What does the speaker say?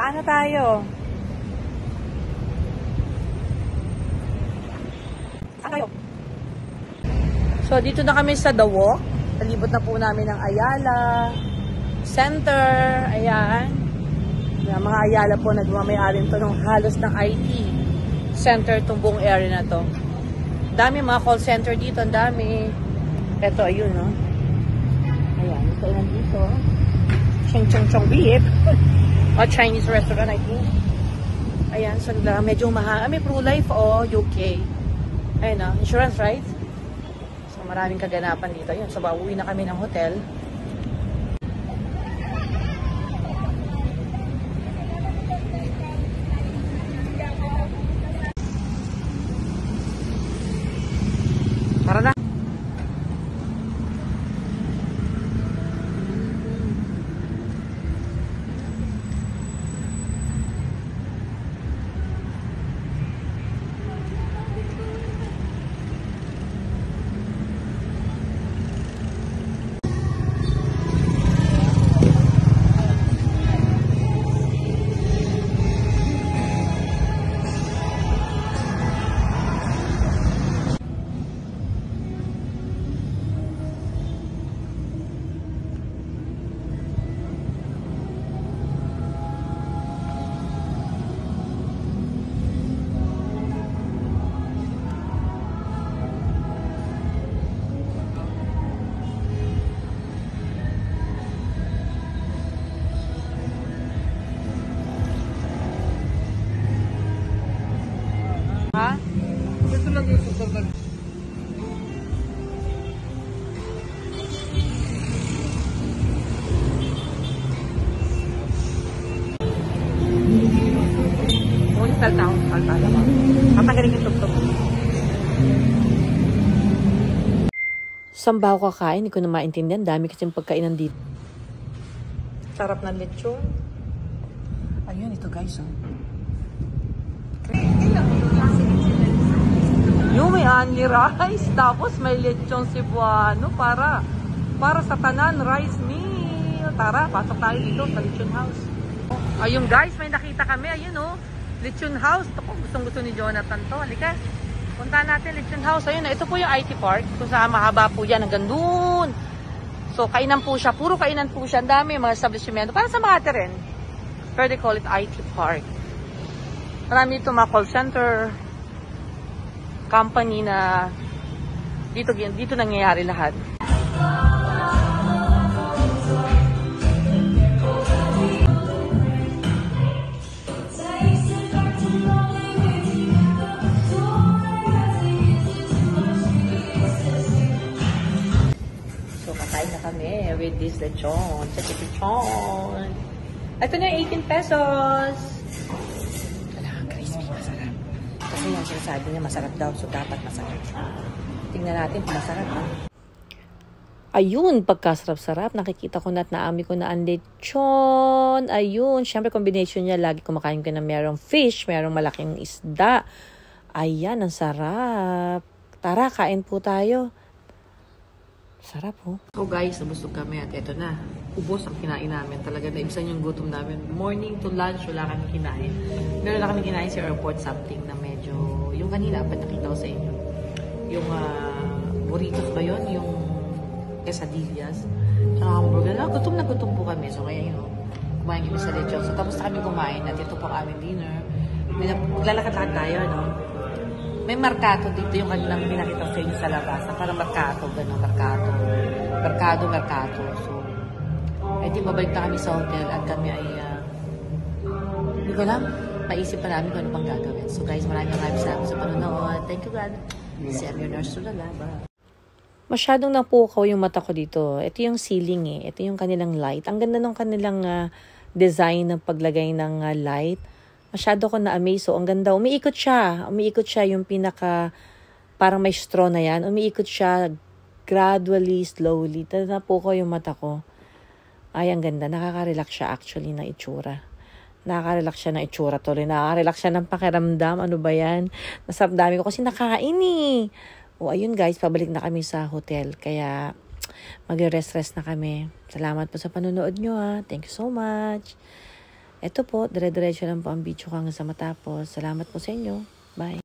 Ano tayo? Saan tayo? So, dito na kami sa The Walk. Palibot na po namin ng Ayala Center. Ayan. Yung mga Ayala po, nagmamayari to ng halos ng IT center itong buong area na to. Dami mga call center dito. Ang dami. Ito, ayun, no? Ayan. Ito nandito. Cheng Chong Chong Beef. O Chinese restaurant, I think. Ayan. So, medyo mahal. May pro-life o UK. Ayan, no? Insurance, right? So, maraming kaganapan dito. Ayan. So, pauwi na kami ng hotel. Tara na. Ha? Ito lang yung susunod. Kung salta ako, salta naman. Matagaling yung tugtog. Saan ba ako kakain? Hindi ko na maintindihan. Dami kasing pagkainan dito. Sarap ng lechon. Ayun, ito guys. Oh. Yung may only rice. Tapos may lechon Cebuano. Para sa tanan rice meal. Tara, pasok tayo dito sa lechon house. Ayun guys, may nakita kami. Ayun oh. Lechon house. Ito po, gustong-gusto ni Jonathan to. Halika. Punta natin lechon house. Ayun, ito po yung IT park. Kung saan mahaba po yan. Hanggang doon. So, kainan po siya. Puro kainan po siya. Ang dami mga establishment. Para sa mga rin. Pero they call it IT park. Marami dito mga call center. Company na dito nangyayari lahat. So, kakain na kami with this lechon. Lechon. Ito na yung 18 pesos. Crispy, masarap. Kasi yung sinasabi niya masarap daw. So, dapat masarap. Tingnan natin kung masarap. Ha? Ayun, pagkasarap-sarap. Nakikita ko na at naami ko na ang lechon. Ayun. Siyempre, combination niya. Lagi kumakain ko na merong fish, merong malaking isda. Ayan, ang sarap. Tara, kain po tayo. Sarap, oh. So guys, nabusog kami at eto na. Ubos ang kinain namin. Talaga naibsan yung gutom namin. Morning to lunch, wala kami kinain. Meron na kami kinain sa airport something na medyo, yung kanina, ba't nakita ko sa inyo? Yung burritos ba yun? Yung quesadillas. Tsaka hamburger. Gutom na gutom po kami. So kaya yun, kumain kami sa lechon. So tapos na kami kumain at ito po ang aming dinner. Maglalakad-lakad tayo, no? May markato dito yung kanilang pinakita sa inyo sa labas. Na parang markato, gano'n, markato. Merkado. So, di babalik na kami sa hotel at kami ay, hindi ko lang, maisip pa namin kung ano pang gagawin. So guys, maraming salamat sa panonood. Thank you God. Si I'm your nurse Tulala. Bye. Masyadong napukaw yung mata ko dito. Ito yung ceiling eh. Ito yung kanilang light. Ang ganda ng kanilang design ng paglagay ng light. Masyado ko na-amaze. So, ang ganda. Umiikot siya. Yung pinaka, parang may straw na yan. Umiikot siya gradually, slowly. Tanda po ko yung mata ko. Ay, ang ganda. Nakaka-relax siya actually na itsura. Nakaka-relax siya ng itsura tuloy. Nakaka-relax siya ng pakiramdam. Ano ba yan? Nasarap dami ko kasi nakain eh. O, ayun guys. Pabalik na kami sa hotel. Kaya, mag-rest-rest na kami. Salamat po sa panonood nyo ha. Thank you so much. Eto po, dire-diretso lang po ang video ko hanggang sa matapos. Salamat po sa inyo. Bye.